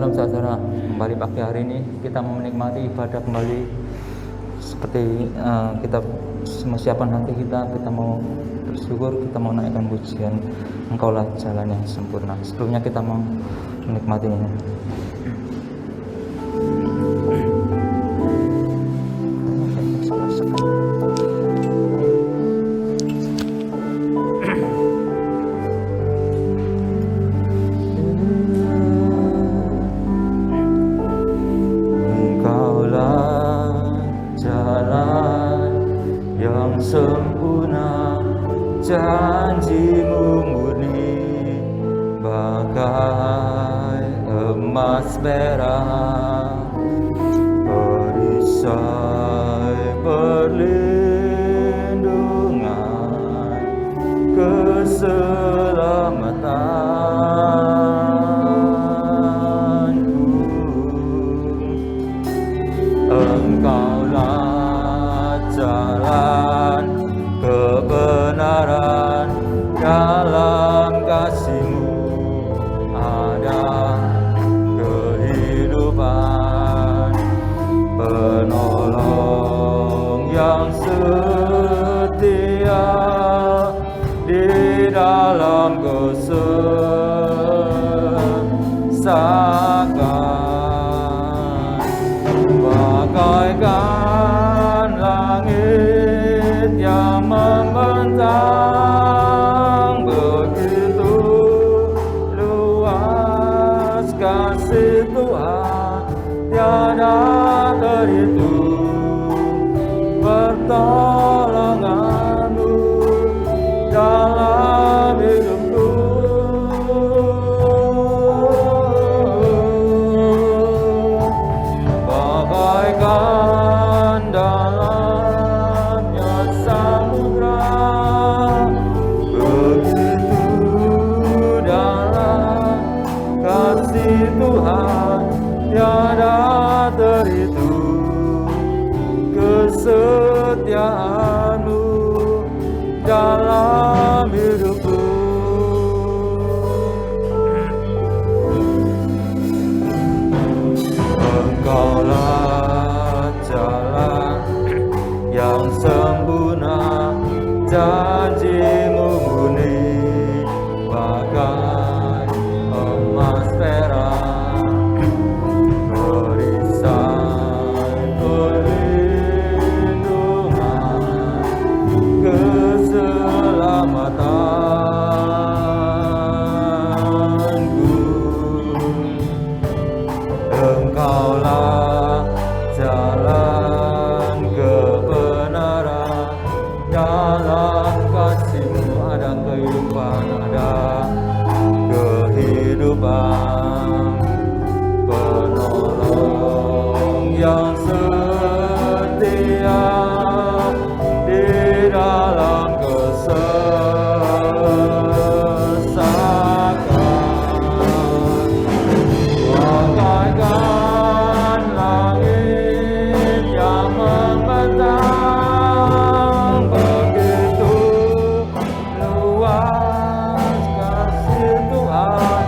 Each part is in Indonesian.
Shalom saudara, kembali pagi hari ini kita menikmati ibadah kembali seperti kita mempersiapkan hati kita mau bersyukur, kita mau naikkan pujian Engkaulah jalan yang sempurna. Sebelumnya kita mau menikmatinya. Sempurna, janjimu murni bagai emas merah, perisai perlindungan, keselamatanku. Engkaulah jalan kebenaran, dalam kasih-Mu ada kehidupan, penolong yang setia di dalam kesesakan, bagaikan langit yang membentang, begitu luas kasih Tuhan, tiada terhitung pertolongan-Mu dalam hidupku. Bagaikan dalamnya samudra, begitu dalam kasih Tuhan, tiada terhitung kesetiaan-Mu dalam hidupku. Engkaulah jalan yang sempurna, janji-Mu murni bagai emas perak, perisai perlindungan, keselamatanku. Engkaulah jalan kebenaran, dalam kasih-Mu ada kehidupan, penolong yang setia di dalam kesesakan, bagaikan langit yang membentang, begitu luas kasih Tuhan,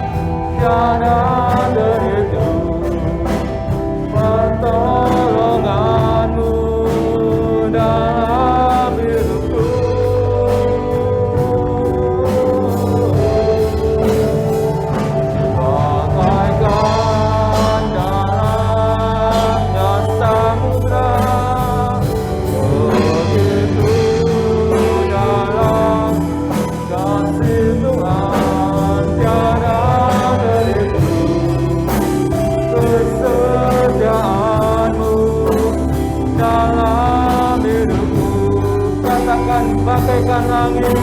tiada terhitung pertolongan-Mu dalam hidupku. Bagaikan dalamnya samudra, begitu dalam kasih Tuhan, tiada terhitung kesetiaan-Mu dalam hidupku. Katakan bagaikan langit,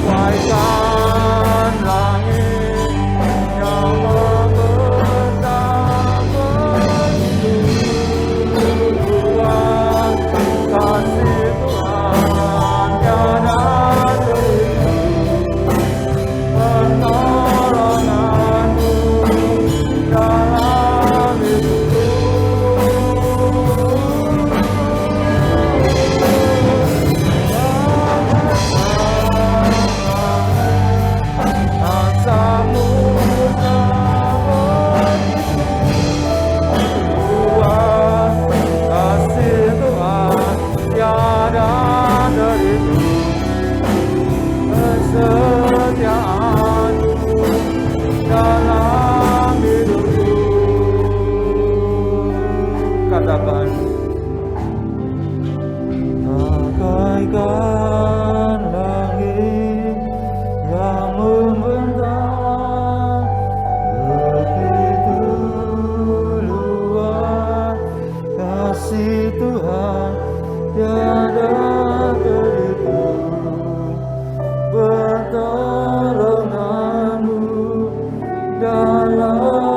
bagaikan langit yang membentang, begitu luas kasih Tuhan, tiada terhitung pertolongan-Mu dalam hidupku. Asa katakan, bagaikan langit yang membentang, begitu luas kasih Tuhan, tiada terhitung pertolonganmu dalam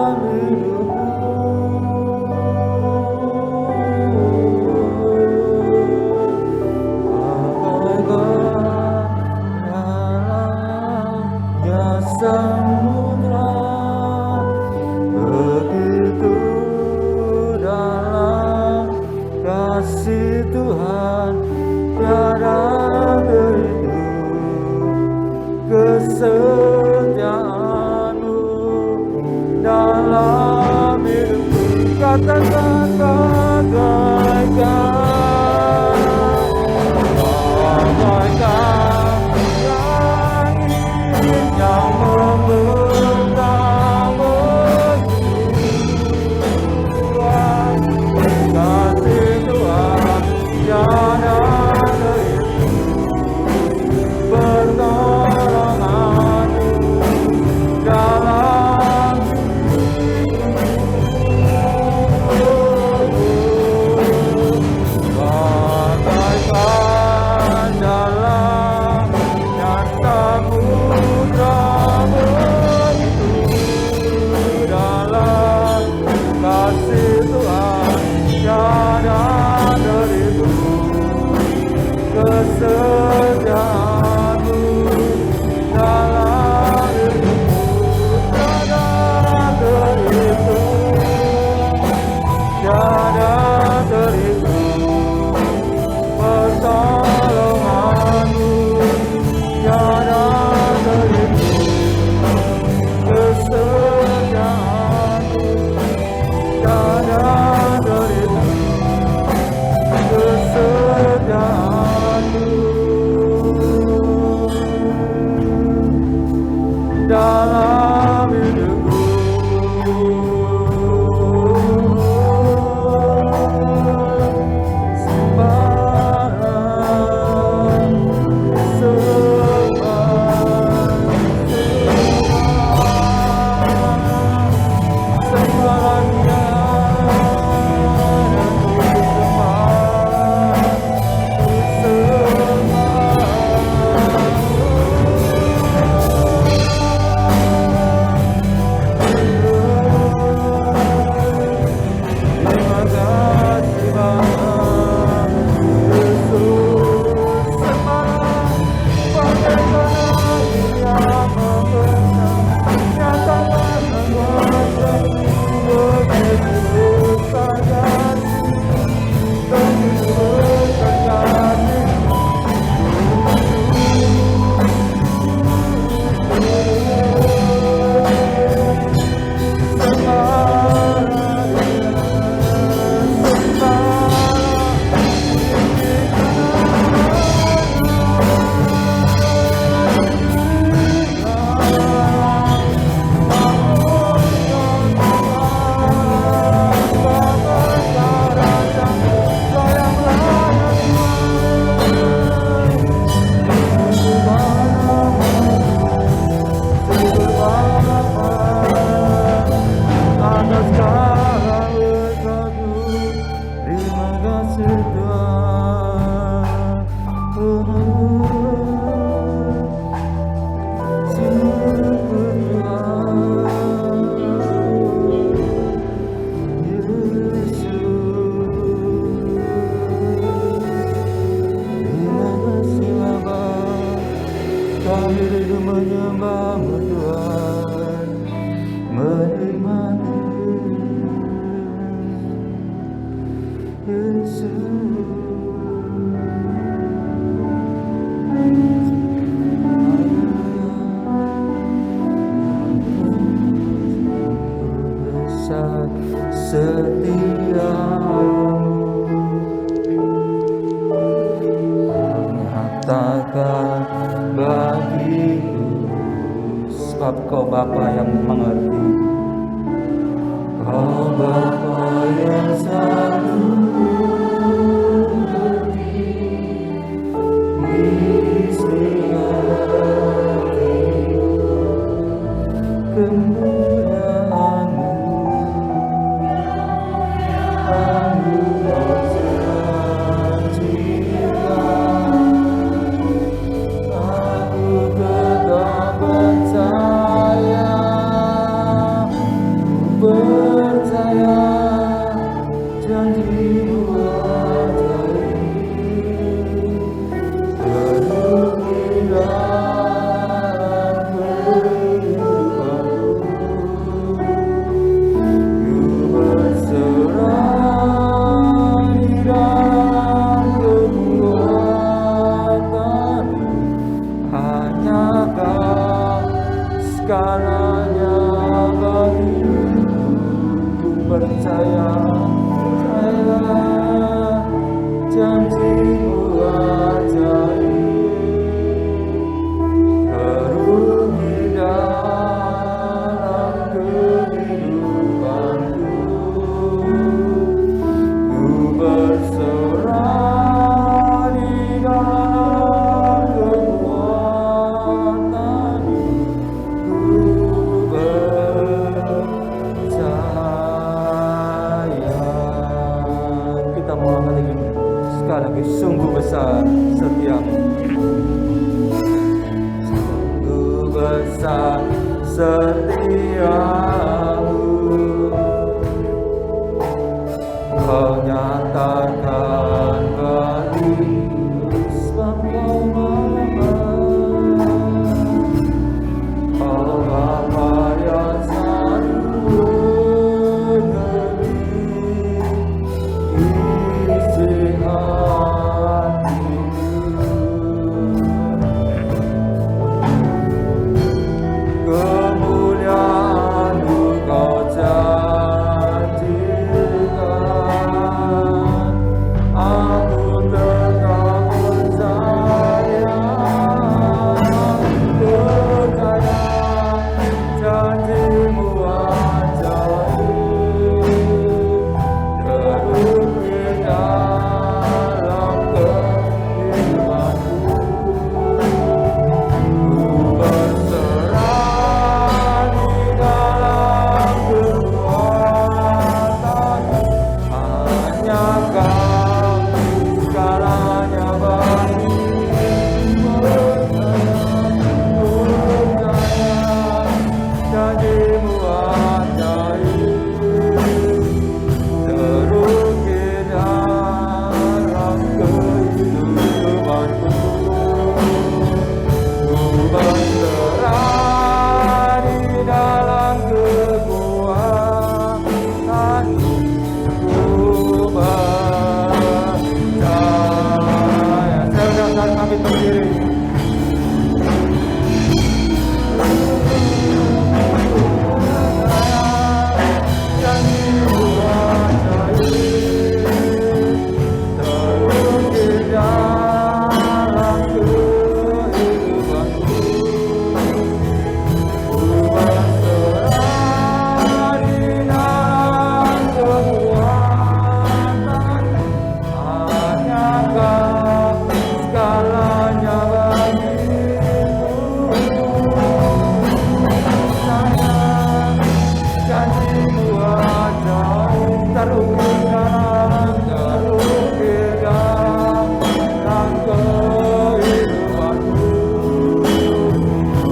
samudra, begitu dalam kasih Tuhan, tiada terhitung kesetiaanmu dalam hidupku. Katakan bagaikan yang membentang berjuang, kasih Tuhan tiada terhitung pertolonganmu dalam bagaikan dalamnya samudra, kasih Tuhan tiada terhitung kesetiaanmu dalam hidupku, tiada terhitung, tiada terhitung pertolonganmu, tiada terhitung kesetiaanmu, tiada terhitung kesetiaanmu dalam hidupku. Kami rindu menyembah-Mu Tuhan, menikmati Yesus. Besar setiamu, nyatakan bagiku, sebab Kau Bapa yang mengerti. Kau Bapa yang selalu sekali lagi, sungguh besar setiamu. Sungguh besar setiamu, Kau nyatakan bagiku sebab Kau Bapa, Kau Bapa yang satu negeri, isi hatiku. Kemuliaan-Mu Kau janjikan, aku tetap percaya, janji-Mu ajaib, terukir dalam kehidupanku. Ku berserah di dalam kekuatan-Mu, hanya Kau segalanya bagiku. Percaya janji-Mu ajaib, terukir dalam kehidupanku. Ku berserah di dalam kekuatan-Mu, ku percaya. Saudara kami berdiri. Janji-Mu ajaib, terukir dalam kehidupanku. Ku berserah di dalam kekuatan-Mu, hanya Kau segalanya bagiku. Percaya janji-Mu ajaib, terukir dalam kehidupanku. Ku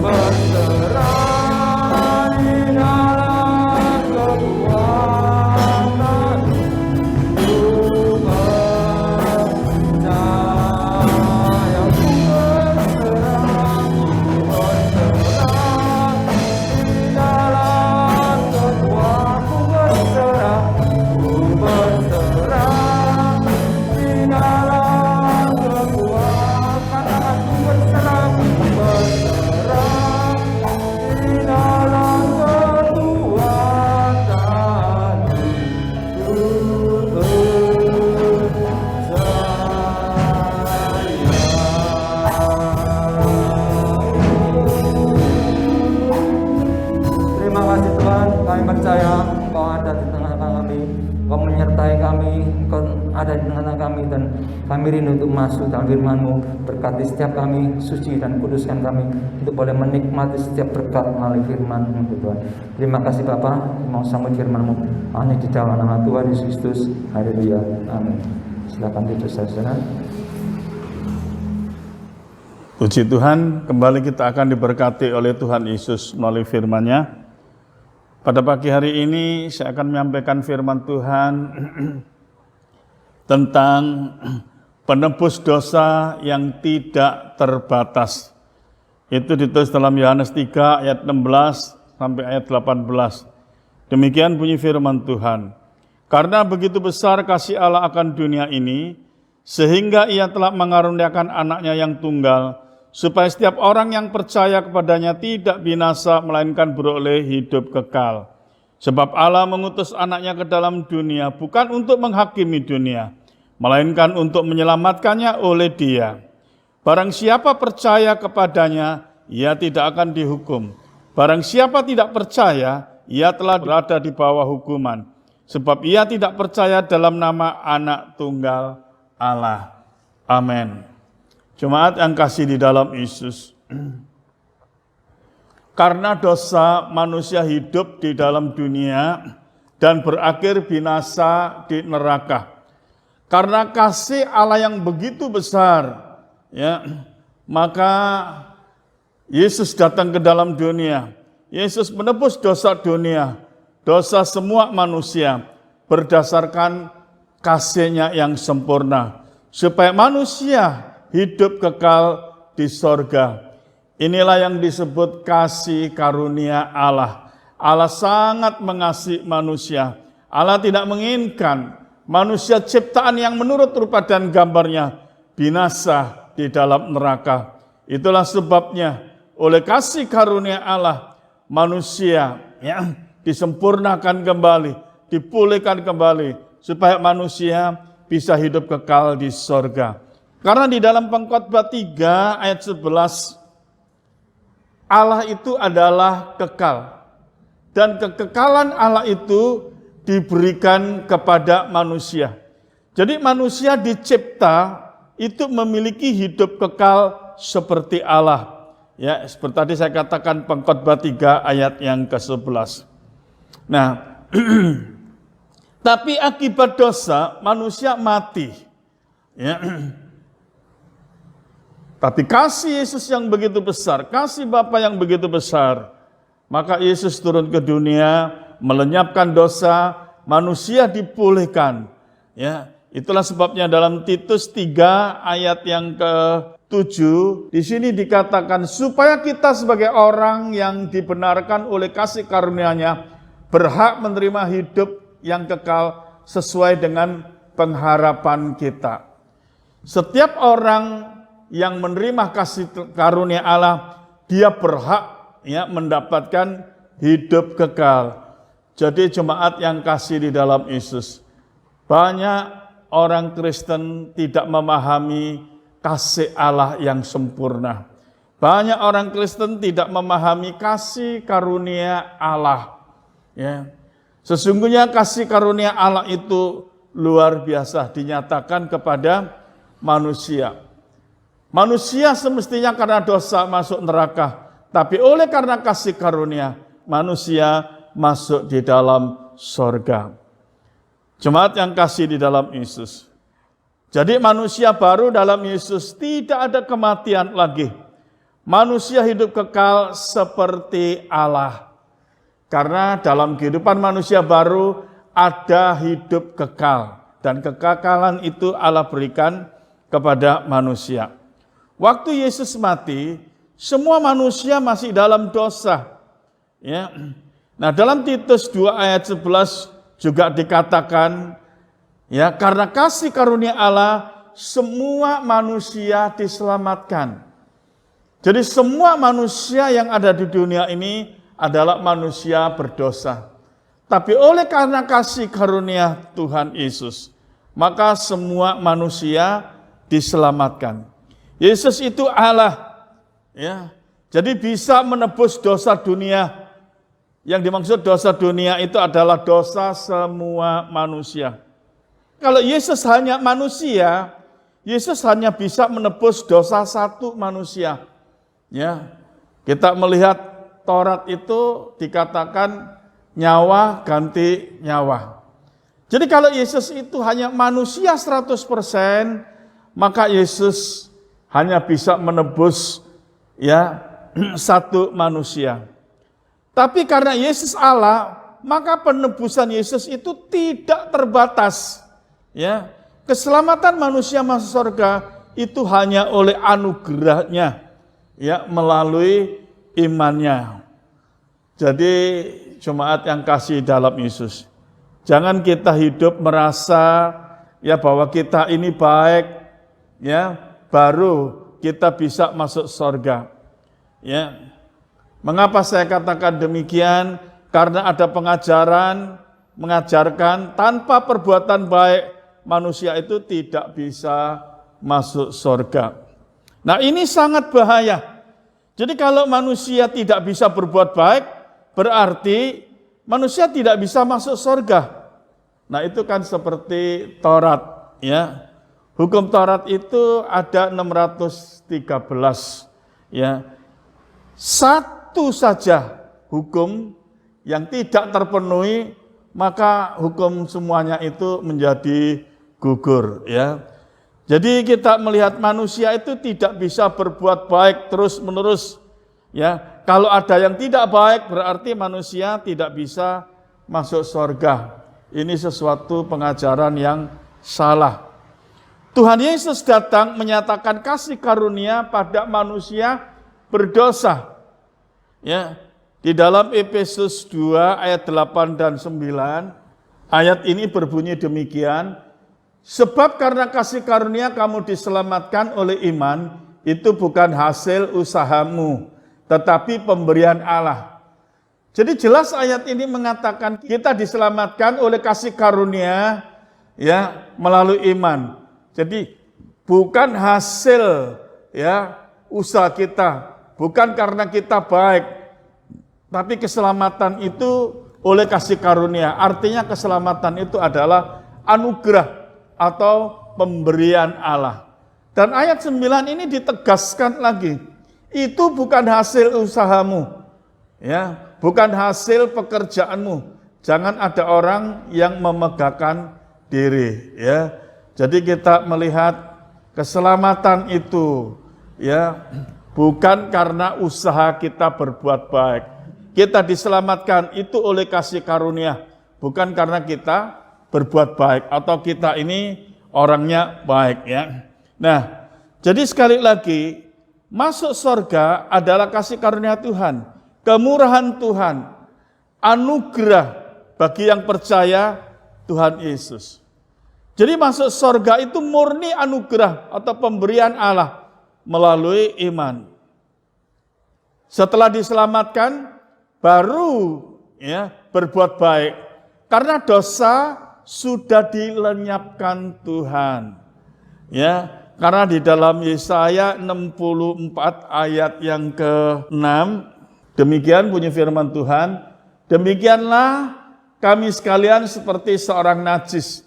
berserah di dalam kekuatan-Mu, ku percaya. Ku berserah di dalam kekuatan-Mu, ku berserah di dalam kekuatan-Mu, ku berserah di dalam kekuatan-Mu, ku percaya. Terima kasih Tuhan, kami percaya Engkau ada di tengah kami, Engkau menyertai kami, Engkau ada di tengah kami, dan kami rindu untuk masuk dalam firman-Mu. Berkati setiap kami, suci dan kuduskan kami untuk boleh menikmati setiap berkat melalui firman-Mu Tuhan. Terima kasih Bapa, mau sambut firman-Mu hanya di dalam nama Tuhan Yesus Kristus. Haleluya, amin. Silakan duduk saudara. Puji Tuhan, kembali kita akan diberkati oleh Tuhan Yesus melalui firman-Nya. Pada pagi hari ini saya akan menyampaikan firman Tuhan tentang penebus dosa yang tidak terbatas. Itu ditulis dalam Yohanes 3 ayat 16 sampai ayat 18. Demikian bunyi firman Tuhan. Karena begitu besar kasih Allah akan dunia ini, sehingga Ia telah mengaruniakan anaknya yang tunggal, supaya setiap orang yang percaya kepadanya tidak binasa, melainkan beroleh hidup kekal. Sebab Allah mengutus anaknya ke dalam dunia, bukan untuk menghakimi dunia, melainkan untuk menyelamatkannya oleh Dia. Barang siapa percaya kepadanya, ia tidak akan dihukum. Barang siapa tidak percaya, ia telah berada di bawah hukuman. Sebab ia tidak percaya dalam nama anak tunggal Allah. Amin. Jemaat yang kasih di dalam Yesus, karena dosa manusia hidup di dalam dunia dan berakhir binasa di neraka. Karena kasih Allah yang begitu besar, ya, maka Yesus datang ke dalam dunia. Yesus menebus dosa dunia, dosa semua manusia berdasarkan kasih-Nya yang sempurna, supaya manusia hidup kekal di sorga. Inilah yang disebut kasih karunia Allah. Allah sangat mengasihi manusia. Allah tidak menginginkan manusia ciptaan yang menurut rupa dan gambarnya binasa di dalam neraka. Itulah sebabnya oleh kasih karunia Allah manusia ya, disempurnakan kembali, dipulihkan kembali supaya manusia bisa hidup kekal di sorga. Karena di dalam Pengkhotbah 3 ayat 11, Allah itu adalah kekal. Dan kekekalan Allah itu diberikan kepada manusia. Jadi manusia dicipta itu memiliki hidup kekal seperti Allah. Ya, seperti tadi saya katakan Pengkhotbah 3 ayat yang ke-11. Nah, tapi akibat dosa manusia mati. Ya. Tapi kasih Yesus yang begitu besar, kasih Bapa yang begitu besar, maka Yesus turun ke dunia, melenyapkan dosa, manusia dipulihkan. Ya, itulah sebabnya dalam Titus 3 ayat yang ke-7 di sini dikatakan supaya kita sebagai orang yang dibenarkan oleh kasih karunia-Nya berhak menerima hidup yang kekal sesuai dengan pengharapan kita. Setiap orang yang menerima kasih karunia Allah, dia berhak ya mendapatkan hidup kekal. Jadi jemaat yang kasih di dalam Yesus, banyak orang Kristen tidak memahami kasih Allah yang sempurna. Banyak orang Kristen tidak memahami kasih karunia Allah. Ya. Sesungguhnya kasih karunia Allah itu luar biasa dinyatakan kepada manusia. Manusia semestinya karena dosa masuk neraka, tapi oleh karena kasih karunia, manusia masuk di dalam sorga. Jemaat yang kasih di dalam Yesus. Jadi manusia baru dalam Yesus tidak ada kematian lagi. Manusia hidup kekal seperti Allah. Karena dalam kehidupan manusia baru ada hidup kekal. Dan kekekalan itu Allah berikan kepada manusia. Waktu Yesus mati, semua manusia masih dalam dosa. Ya. Nah, dalam Titus 2 ayat 11 juga dikatakan, ya, karena kasih karunia Allah, semua manusia diselamatkan. Jadi semua manusia yang ada di dunia ini adalah manusia berdosa. Tapi oleh karena kasih karunia Tuhan Yesus, maka semua manusia diselamatkan. Yesus itu Allah, ya. Jadi bisa menebus dosa dunia. Yang dimaksud dosa dunia itu adalah dosa semua manusia. Kalau Yesus hanya manusia, Yesus hanya bisa menebus dosa satu manusia. Ya. Kita melihat Taurat itu dikatakan nyawa ganti nyawa. Jadi kalau Yesus itu hanya manusia 100%, maka Yesus hanya bisa menebus ya satu manusia. Tapi karena Yesus Allah, maka penebusan Yesus itu tidak terbatas. Ya, keselamatan manusia masuk surga itu hanya oleh anugerahnya, ya, melalui imannya. Jadi jemaat yang kasih dalam Yesus, jangan kita hidup merasa ya bahwa kita ini baik, ya, baru kita bisa masuk surga. Ya. Mengapa saya katakan demikian? Karena ada pengajaran mengajarkan tanpa perbuatan baik manusia itu tidak bisa masuk surga. Nah, ini sangat bahaya. Jadi kalau manusia tidak bisa berbuat baik, berarti manusia tidak bisa masuk surga. Nah, itu kan seperti Taurat, ya. Hukum Taurat itu ada 613, ya. Satu saja hukum yang tidak terpenuhi, maka hukum semuanya itu menjadi gugur, ya. Jadi kita melihat manusia itu tidak bisa berbuat baik terus-menerus, ya. Kalau ada yang tidak baik berarti manusia tidak bisa masuk surga. Ini sesuatu pengajaran yang salah. Tuhan Yesus datang menyatakan kasih karunia pada manusia berdosa. Ya, di dalam Efesus 2 ayat 8 dan 9, ayat ini berbunyi demikian, sebab karena kasih karunia kamu diselamatkan oleh iman, itu bukan hasil usahamu, tetapi pemberian Allah. Jadi jelas ayat ini mengatakan kita diselamatkan oleh kasih karunia, ya, melalui iman. Jadi bukan hasil, ya, usaha kita, bukan karena kita baik, tapi keselamatan itu oleh kasih karunia. Artinya keselamatan itu adalah anugerah atau pemberian Allah. Dan ayat 9 ini ditegaskan lagi, itu bukan hasil usahamu, ya, bukan hasil pekerjaanmu. Jangan ada orang yang memegahkan diri, ya. Jadi kita melihat keselamatan itu, ya, bukan karena usaha kita berbuat baik. Kita diselamatkan itu oleh kasih karunia, bukan karena kita berbuat baik atau kita ini orangnya baik, ya. Nah, jadi sekali lagi, masuk surga adalah kasih karunia Tuhan, kemurahan Tuhan, anugerah bagi yang percaya Tuhan Yesus. Jadi masuk surga itu murni anugerah atau pemberian Allah melalui iman. Setelah diselamatkan, baru, ya, berbuat baik. Karena dosa sudah dilenyapkan Tuhan. Ya, karena di dalam Yesaya 64 ayat yang ke-6, demikian bunyi firman Tuhan, demikianlah kami sekalian seperti seorang najis,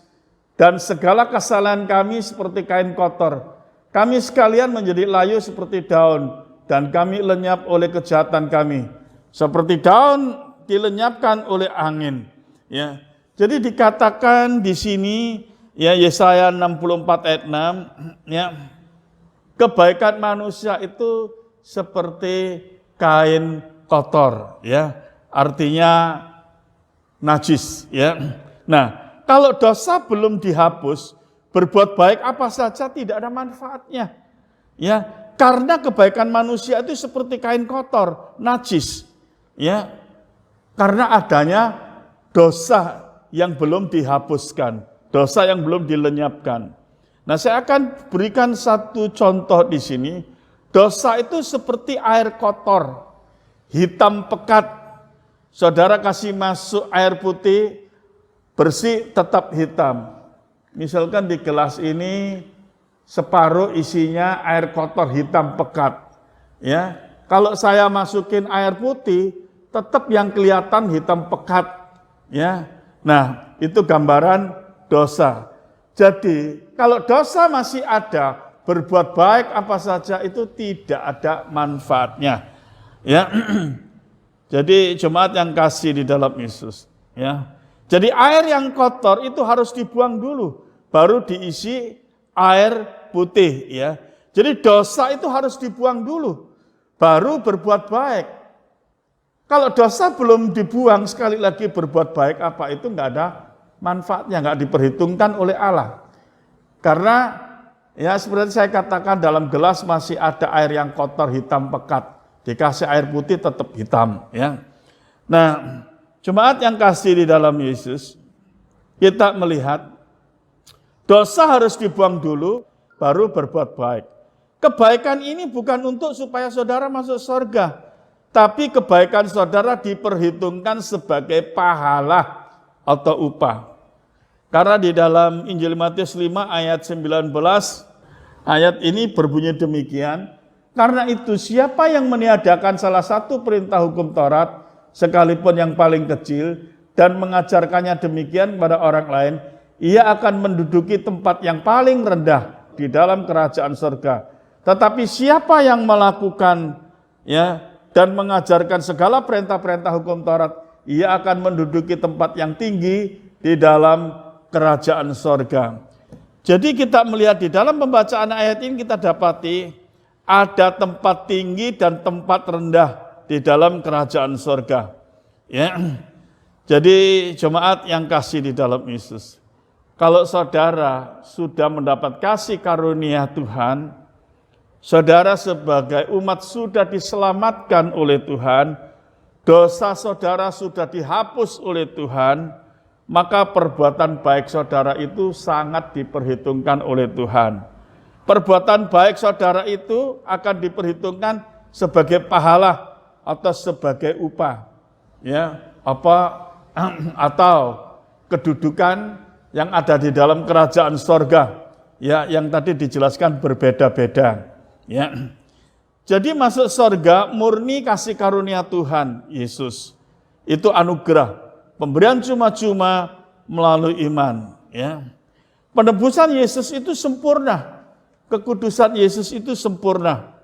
dan segala kesalahan kami seperti kain kotor. Kami sekalian menjadi layu seperti daun, dan kami lenyap oleh kejahatan kami. Seperti daun dilenyapkan oleh angin. Ya, jadi dikatakan di sini, ya, Yesaya 64 ayat 6, ya, kebaikan manusia itu seperti kain kotor, ya, artinya najis, ya. Nah, kalau dosa belum dihapus, berbuat baik apa saja tidak ada manfaatnya, ya, karena kebaikan manusia itu seperti kain kotor, najis, ya, karena adanya dosa yang belum dihapuskan, dosa yang belum dilenyapkan. Nah, saya akan berikan satu contoh di sini. Dosa itu seperti air kotor, hitam pekat. Saudara kasih masuk air putih, bersih tetap hitam. Misalkan di gelas ini separuh isinya air kotor hitam pekat. Ya, kalau saya masukin air putih, tetap yang kelihatan hitam pekat. Ya, nah itu gambaran dosa. Jadi kalau dosa masih ada, berbuat baik apa saja itu tidak ada manfaatnya. Ya, jadi jemaat yang kasih di dalam Yesus. Ya, jadi air yang kotor itu harus dibuang dulu, baru diisi air putih. Ya, jadi dosa itu harus dibuang dulu, baru berbuat baik. Kalau dosa belum dibuang, sekali lagi berbuat baik apa itu nggak ada manfaatnya, nggak diperhitungkan oleh Allah. Karena ya seperti saya katakan, dalam gelas masih ada air yang kotor hitam pekat, dikasih air putih tetap hitam. Ya. Nah, jemaat yang kasih di dalam Yesus, kita melihat dosa harus dibuang dulu, baru berbuat baik. Kebaikan ini bukan untuk supaya saudara masuk surga, tapi kebaikan saudara diperhitungkan sebagai pahala atau upah. Karena di dalam Injil Matius 5 ayat 19, ayat ini berbunyi demikian, karena itu siapa yang meniadakan salah satu perintah hukum Taurat, sekalipun yang paling kecil, dan mengajarkannya demikian kepada orang lain, ia akan menduduki tempat yang paling rendah di dalam kerajaan surga. Tetapi siapa yang melakukan, ya, dan mengajarkan segala perintah-perintah hukum Taurat, ia akan menduduki tempat yang tinggi di dalam kerajaan surga. Jadi kita melihat di dalam pembacaan ayat ini kita dapati ada tempat tinggi dan tempat rendah di dalam kerajaan sorga. Ya. Jadi jemaat yang kasih di dalam Yesus, kalau saudara sudah mendapat kasih karunia Tuhan, saudara sebagai umat sudah diselamatkan oleh Tuhan, dosa saudara sudah dihapus oleh Tuhan, maka perbuatan baik saudara itu sangat diperhitungkan oleh Tuhan. Perbuatan baik saudara itu akan diperhitungkan sebagai pahala atau sebagai upah, ya, atau kedudukan yang ada di dalam kerajaan sorga, ya, yang tadi dijelaskan berbeda-beda, ya. Jadi masuk sorga murni kasih karunia Tuhan Yesus, itu anugerah. Pemberian cuma-cuma melalui iman. Ya. Penebusan Yesus itu sempurna. Kekudusan Yesus itu sempurna.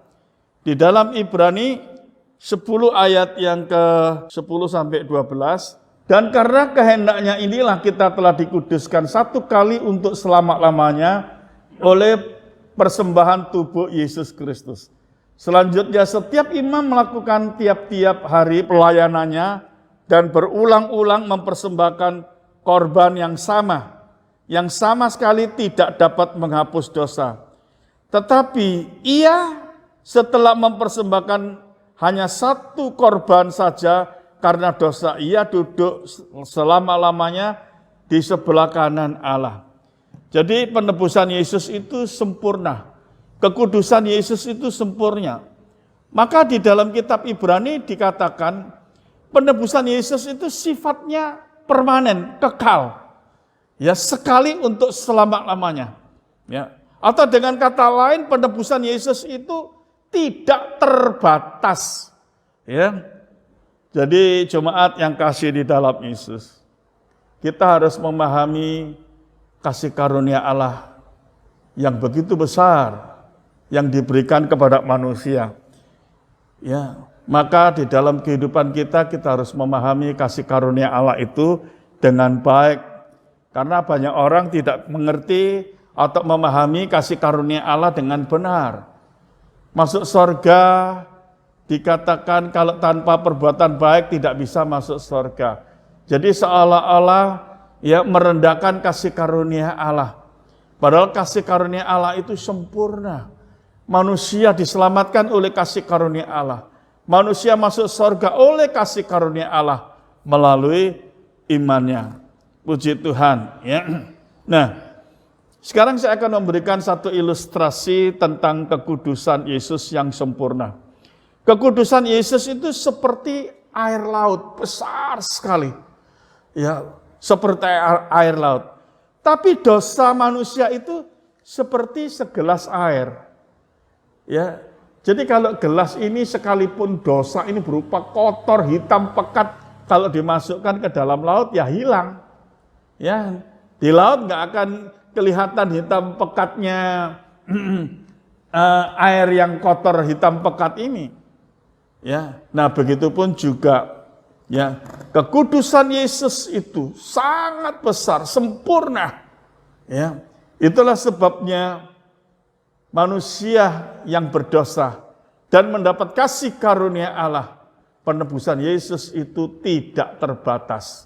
Di dalam Ibrani 10 ayat yang ke-10 sampai 12. Dan karena kehendaknya inilah kita telah dikuduskan satu kali untuk selama-lamanya oleh persembahan tubuh Yesus Kristus. Selanjutnya setiap imam melakukan tiap-tiap hari pelayanannya dan berulang-ulang mempersembahkan korban yang sama sekali tidak dapat menghapus dosa. Tetapi ia setelah mempersembahkan hanya satu korban saja karena dosa, ia duduk selama-lamanya di sebelah kanan Allah. Jadi penebusan Yesus itu sempurna. Kekudusan Yesus itu sempurna. Maka di dalam kitab Ibrani dikatakan penebusan Yesus itu sifatnya permanen, kekal. Ya, sekali untuk selama-lamanya. Ya. Atau dengan kata lain, penebusan Yesus itu tidak terbatas. Ya. Jadi jemaat yang kasih di dalam Yesus, kita harus memahami kasih karunia Allah yang begitu besar yang diberikan kepada manusia. Ya. Maka di dalam kehidupan kita harus memahami kasih karunia Allah itu dengan baik. Karena banyak orang tidak mengerti atau memahami kasih karunia Allah dengan benar. Masuk surga dikatakan kalau tanpa perbuatan baik tidak bisa masuk surga. Jadi seolah-olah ya merendahkan kasih karunia Allah. Padahal kasih karunia Allah itu sempurna. Manusia diselamatkan oleh kasih karunia Allah. Manusia masuk surga oleh kasih karunia Allah melalui imannya. Puji Tuhan. Ya. Nah, sekarang saya akan memberikan satu ilustrasi tentang kekudusan Yesus yang sempurna. Kekudusan Yesus itu seperti air laut, besar sekali. Ya, seperti air laut. Tapi dosa manusia itu seperti segelas air. Ya. Jadi kalau gelas ini sekalipun dosa ini berupa kotor, hitam, pekat, kalau dimasukkan ke dalam laut ya hilang. Ya, di laut nggak akan kelihatan hitam pekatnya air yang kotor hitam pekat ini. Ya, nah begitupun juga ya kekudusan Yesus itu sangat besar, sempurna. Ya, itulah sebabnya manusia yang berdosa dan mendapat kasih karunia Allah, penebusan Yesus itu tidak terbatas.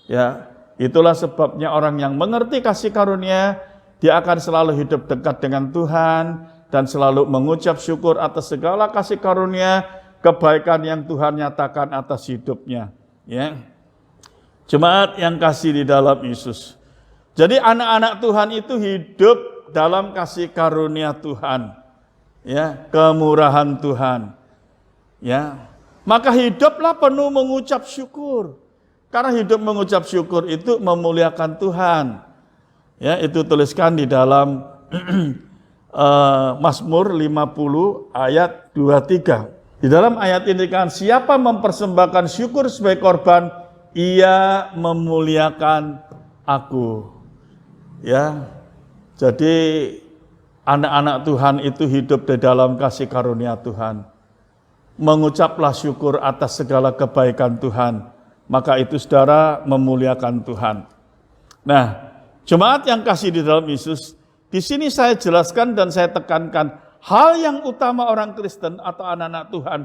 Ya, itulah sebabnya orang yang mengerti kasih karunia, dia akan selalu hidup dekat dengan Tuhan dan selalu mengucap syukur atas segala kasih karunia, kebaikan yang Tuhan nyatakan atas hidupnya. Ya, jemaat yang kasih di dalam Yesus. Jadi anak-anak Tuhan itu hidup dalam kasih karunia Tuhan, ya, kemurahan Tuhan, ya. Maka hiduplah penuh mengucap syukur, karena hidup mengucap syukur itu memuliakan Tuhan, ya. Itu tuliskan di dalam Mazmur 50 ayat 23. Di dalam ayat ini kan, siapa mempersembahkan syukur sebagai korban, ia memuliakan aku, ya. Jadi anak-anak Tuhan itu hidup di dalam kasih karunia Tuhan. Mengucaplah syukur atas segala kebaikan Tuhan. Maka itu saudara memuliakan Tuhan. Nah, jemaat yang kasih di dalam Yesus, Di sini saya jelaskan dan saya tekankan, hal yang utama orang Kristen atau anak-anak Tuhan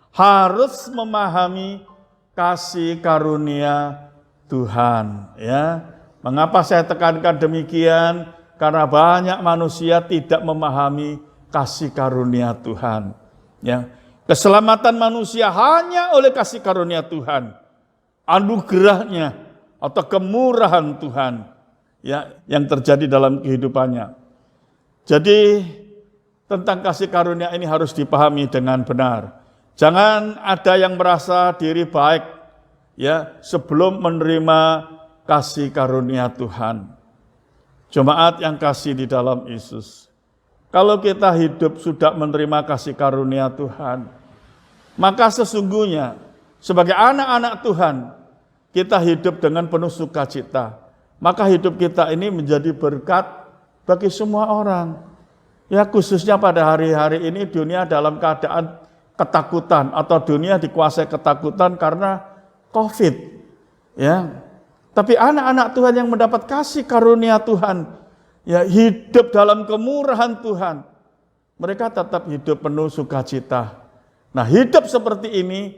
harus memahami kasih karunia Tuhan. Ya, mengapa saya tekankan demikian? Karena banyak manusia tidak memahami kasih karunia Tuhan. Ya, keselamatan manusia hanya oleh kasih karunia Tuhan, anugerahnya atau kemurahan Tuhan, ya, yang terjadi dalam kehidupannya. Jadi tentang kasih karunia ini harus dipahami dengan benar. Jangan ada yang merasa diri baik, ya, sebelum menerima kasih karunia Tuhan. Jemaat yang kasih di dalam Yesus, kalau kita hidup sudah menerima kasih karunia Tuhan, maka sesungguhnya sebagai anak-anak Tuhan, kita hidup dengan penuh sukacita. Maka hidup kita ini menjadi berkat bagi semua orang. Ya, khususnya pada hari-hari ini dunia dalam keadaan ketakutan atau dunia dikuasai ketakutan karena COVID. Ya. Tapi anak-anak Tuhan yang mendapat kasih karunia Tuhan, ya, hidup dalam kemurahan Tuhan, mereka tetap hidup penuh sukacita. Nah, hidup seperti ini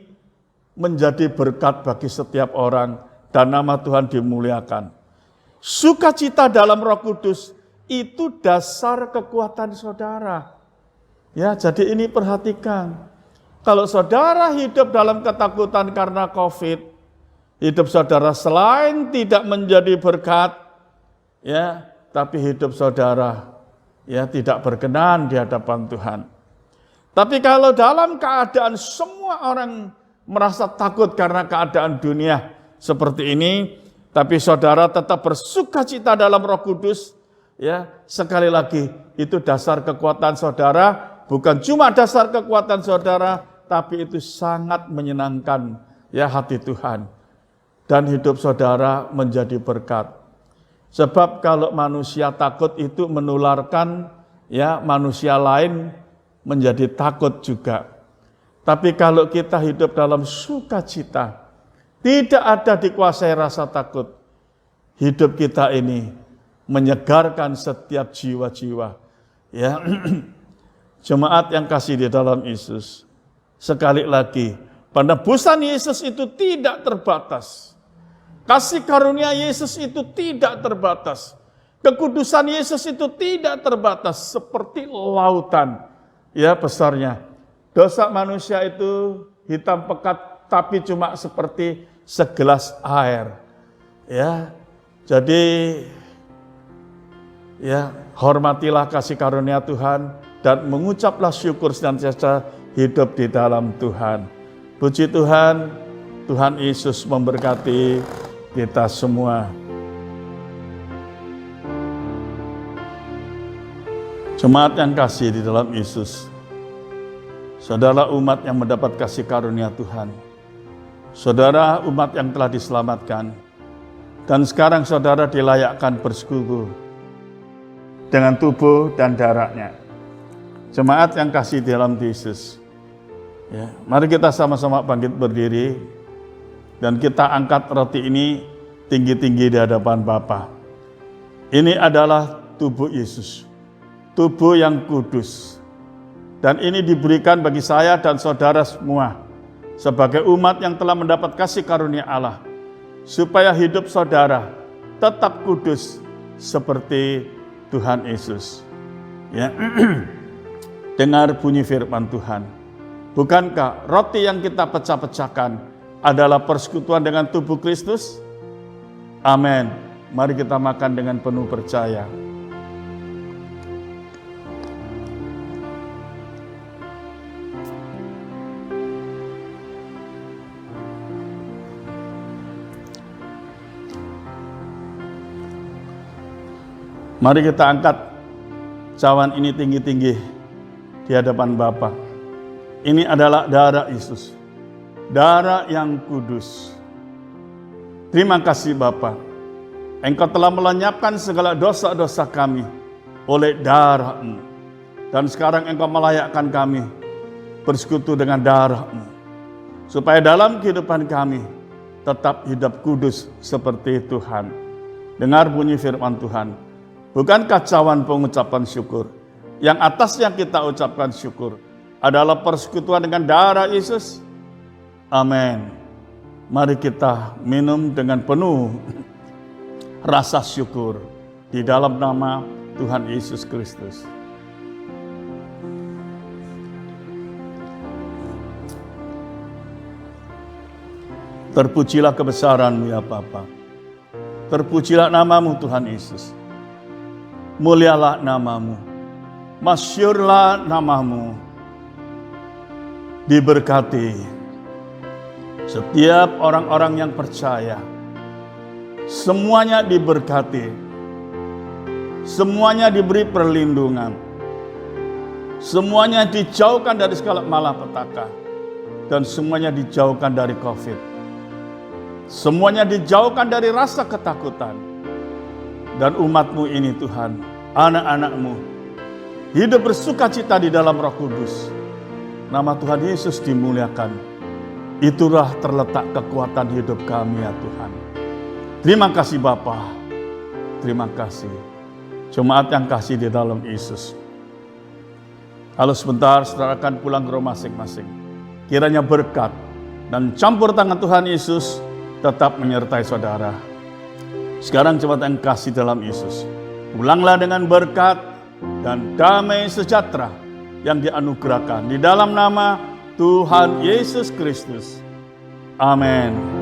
menjadi berkat bagi setiap orang dan nama Tuhan dimuliakan. Sukacita dalam Roh Kudus itu dasar kekuatan saudara. Ya, jadi ini perhatikan. Kalau saudara hidup dalam ketakutan karena COVID, hidup saudara selain tidak menjadi berkat, ya, tapi hidup saudara, ya, tidak berkenan di hadapan Tuhan. Tapi kalau dalam keadaan semua orang merasa takut karena keadaan dunia seperti ini, tapi saudara tetap bersukacita dalam Roh Kudus, ya, sekali lagi itu dasar kekuatan saudara, bukan cuma dasar kekuatan saudara, tapi itu sangat menyenangkan, ya, hati Tuhan. Dan hidup saudara menjadi berkat. Sebab kalau manusia takut itu menularkan, ya, manusia lain menjadi takut juga. Tapi kalau kita hidup dalam sukacita, tidak ada dikuasai rasa takut, hidup kita ini menyegarkan setiap jiwa-jiwa. Ya, jemaat yang kasih di dalam Yesus, sekali lagi, penebusan Yesus itu tidak terbatas. Kasih karunia Yesus itu tidak terbatas. Kekudusan Yesus itu tidak terbatas, seperti lautan, ya, besarnya. Dosa manusia itu hitam pekat, tapi cuma seperti segelas air. Ya, jadi, ya, hormatilah kasih karunia Tuhan dan mengucaplah syukur senantiasa hidup di dalam Tuhan. Puji Tuhan, Tuhan Yesus memberkati kita semua. Jemaat yang kasih di dalam Yesus, saudara umat yang mendapat kasih karunia Tuhan, saudara umat yang telah diselamatkan, dan sekarang saudara dilayakkan bersekutu dengan tubuh dan darahnya. Jemaat yang kasih di dalam Yesus, ya, mari kita sama-sama bangkit berdiri dan kita angkat roti ini tinggi-tinggi di hadapan Bapa. Ini adalah tubuh Yesus, tubuh yang kudus. Dan ini diberikan bagi saya dan saudara semua sebagai umat yang telah mendapat kasih karunia Allah, supaya hidup saudara tetap kudus seperti Tuhan Yesus. Ya. Dengar bunyi firman Tuhan. Bukankah roti yang kita pecah-pecahkan adalah persekutuan dengan tubuh Kristus? Amin. Mari kita makan dengan penuh percaya. Mari kita angkat cawan ini tinggi-tinggi di hadapan Bapa. Ini adalah darah Yesus, darah yang kudus. Terima kasih Bapa, Engkau telah melenyapkan segala dosa-dosa kami oleh darah-Mu. Dan sekarang Engkau melayakkan kami bersekutu dengan darah-Mu, supaya dalam kehidupan kami tetap hidup kudus seperti Tuhan. Dengar bunyi firman Tuhan. bukan kacauan pengucapan syukur. Yang atasnya kita ucapkan syukur adalah persekutuan dengan darah Yesus. Amin. Mari kita minum dengan penuh rasa syukur di dalam nama Tuhan Yesus Kristus. Terpujilah kebesaran-Mu ya Bapa. Terpujilah nama-Mu Tuhan Yesus. Mulialah nama-Mu. Masyurlah nama-Mu. Diberkati setiap orang-orang yang percaya. Semuanya diberkati. Semuanya diberi perlindungan. Semuanya dijauhkan dari segala malapetaka. Dan semuanya dijauhkan dari COVID. Semuanya dijauhkan dari rasa ketakutan. Dan umat-Mu ini Tuhan, anak-anak-Mu, hidup bersukacita di dalam Roh Kudus. Nama Tuhan Yesus dimuliakan. Itulah terletak kekuatan hidup kami ya Tuhan. Terima kasih Bapa. Terima kasih. Jemaat yang kasih di dalam Yesus. Kalau sebentar saudara akan pulang ke rumah masing-masing. Kiranya berkat dan campur tangan Tuhan Yesus tetap menyertai saudara. Sekarang jemaat yang kasih dalam Yesus, pulanglah dengan berkat dan damai sejahtera yang dianugerahkan di dalam nama Tuhan Yesus Kristus. Amin.